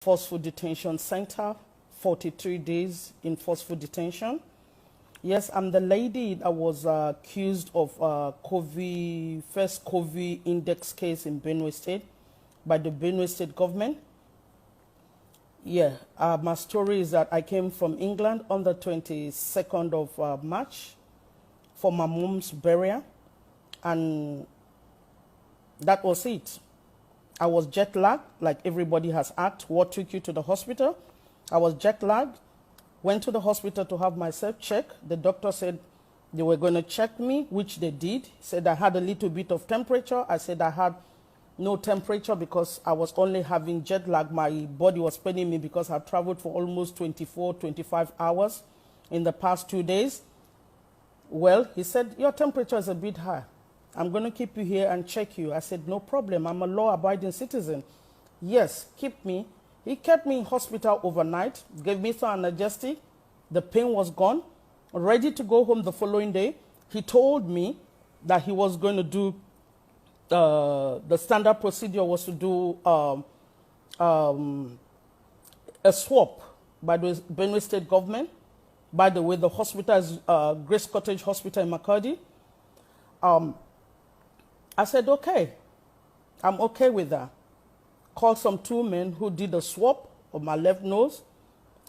forceful detention center, 43 days in forceful detention. Yes, I'm the lady that was accused of first COVID index case in Benue State by the Benue State government. Yeah, my story is that I came from England on the 22nd of March for my mom's burial, and that was it. I was jet lagged, like everybody has asked. What took you to the hospital? I was jet lagged, went to the hospital to have myself checked. The doctor said they were going to check me, which they did. He said I had a little bit of temperature. I said I had no temperature because I was only having jet lag. My body was paining me because I've traveled for almost 24, 25 hours in the past 2 days. Well, he said, your temperature is a bit high. I'm going to keep you here and check you. I said, no problem. I'm a law-abiding citizen. Yes, keep me. He kept me in hospital overnight, gave me some analgesic. The pain was gone. Ready to go home the following day. He told me that he was going to do, the standard procedure was to do a swab by the Benue State government. By the way, the hospital is Grace Cottage Hospital in Makurdi. I said, okay, I'm okay with that. Called some 2 men who did a swab on my left nose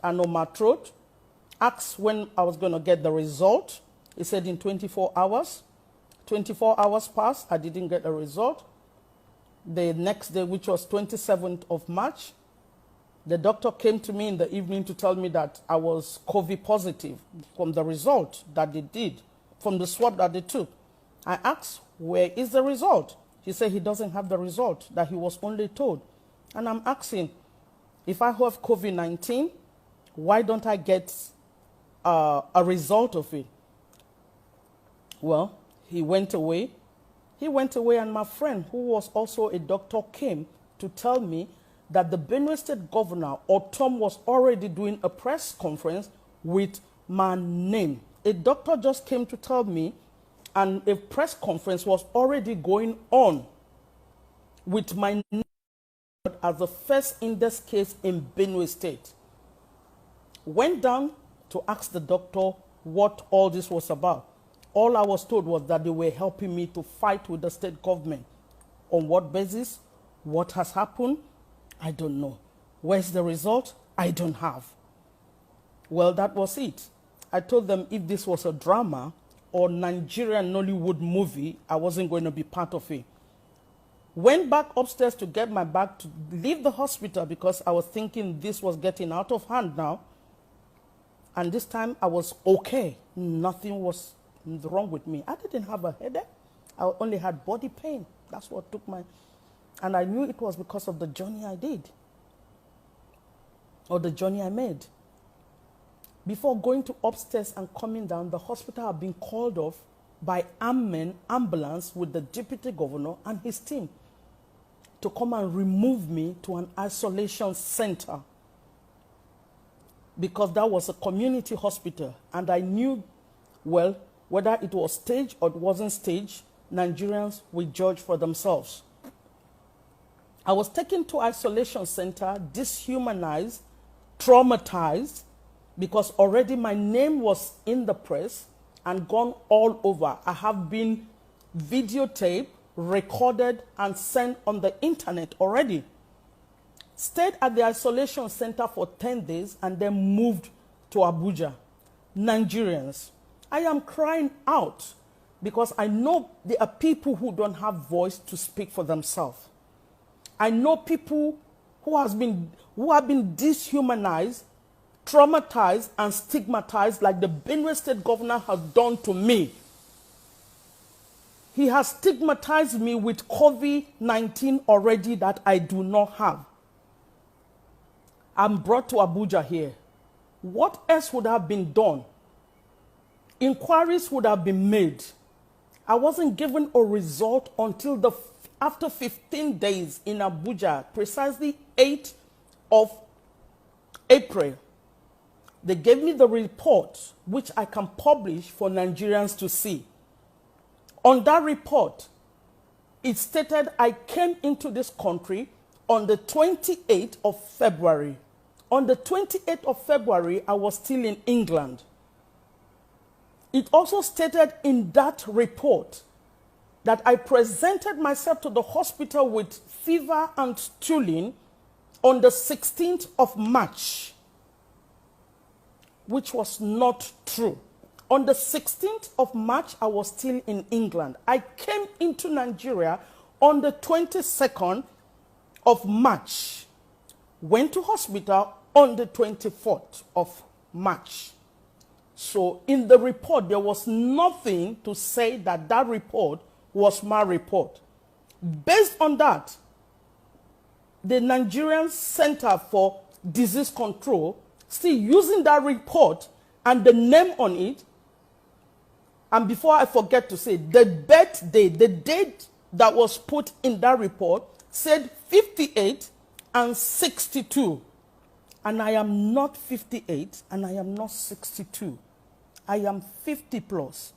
and on my throat. Asked when I was going to get the result. He said in 24 hours. 24 hours passed. I didn't get a result. The next day, which was 27th of March, the doctor came to me in the evening to tell me that I was COVID positive from the result that they did, from the swab that they took. I asked, where is the result? He said he doesn't have the result, that he was only told. And I'm asking, if I have COVID-19, why don't I get a result of it? Well, he went away. He went away, and my friend, who was also a doctor, came to tell me that the Benue State governor, or Tom, was already doing a press conference with my name. A doctor just came to tell me, and a press conference was already going on with my name as the first index case in Benue State. Went down to ask the doctor what all this was about. All I was told was that they were helping me to fight with the state government. On what basis? What has happened? I don't know. Where's the result? I don't have. Well, that was it. I told them if this was a drama or Nigerian Nollywood movie, I wasn't going to be part of it. Went back upstairs to get my bag to leave the hospital because I was thinking this was getting out of hand now. And this time I was okay. Nothing was wrong with me. I didn't have a headache. I only had body pain. That's what took my... And I knew it was because of the journey I did, or the journey I made. Before going to upstairs and coming down, the hospital had been called off by ambulance with the deputy governor and his team to come and remove me to an isolation center, because that was a community hospital. And I knew, well, whether it was staged or it wasn't staged, Nigerians will judge for themselves. I was taken to isolation center, dehumanized, traumatized, because already my name was in the press and gone all over. I have been videotaped, recorded, and sent on the internet already. Stayed at the isolation center for 10 days and then moved to Abuja. Nigerians, I am crying out because I know there are people who don't have voice to speak for themselves. I know people who have been dehumanized, traumatized, and stigmatized like the Benue State governor has done to me. He has stigmatized me with COVID-19 already that I do not have. I'm brought to Abuja here. What else would have been done? Inquiries would have been made. I wasn't given a result until after 15 days in Abuja, precisely 8th of April. They gave me the report, which I can publish for Nigerians to see. On that report, it stated I came into this country on the 28th of February. On the 28th of February, I was still in England. It also stated in that report that I presented myself to the hospital with fever and stooling on the 16th of March, which was not true. On the 16th of March, I was still in England. I came into Nigeria on the 22nd of March, went to hospital on the 24th of March. So in the report, there was nothing to say that that report was my report. Based on that, the Nigerian Center for Disease Control, still using that report and the name on it, and before I forget to say, the birthday, the date that was put in that report said 58 and 62. And I am not 58 and I am not 62. I am 50 plus,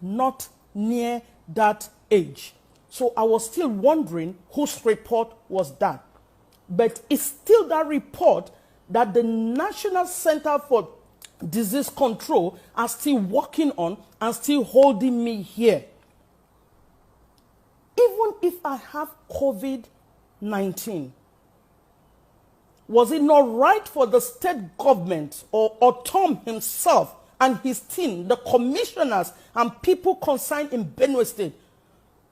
not near that age. So I was still wondering whose report was that. But it's still that report that the National Center for Disease Control are still working on and still holding me here. Even if I have COVID-19, was it not right for the state government or Tom himself and his team, the commissioners and people concerned in Benue State,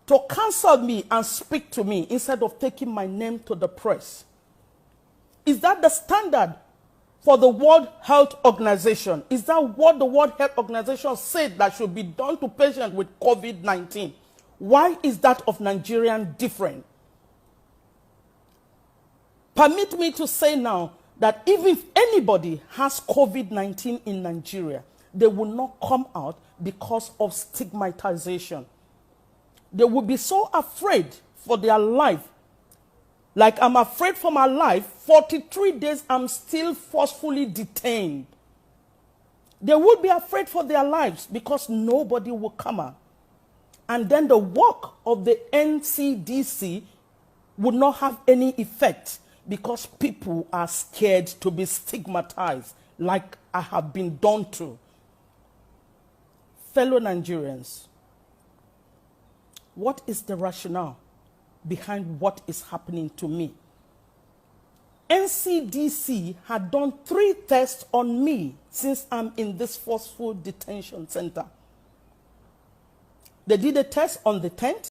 to cancel me and speak to me instead of taking my name to the press? Is that the standard for the World Health Organization? Is that what the World Health Organization said that should be done to patients with COVID-19? Why is that of Nigerian different? Permit me to say now that even if anybody has COVID-19 in Nigeria, they will not come out because of stigmatization. They will be so afraid for their life. Like I'm afraid for my life, 43 days I'm still forcefully detained. They will be afraid for their lives because nobody will come out. And then the work of the NCDC would not have any effect because people are scared to be stigmatized like I have been done to. Fellow Nigerians, what is the rationale behind what is happening to me? NCDC had done 3 tests on me since I'm in this forceful detention center. They did a test on the 10th,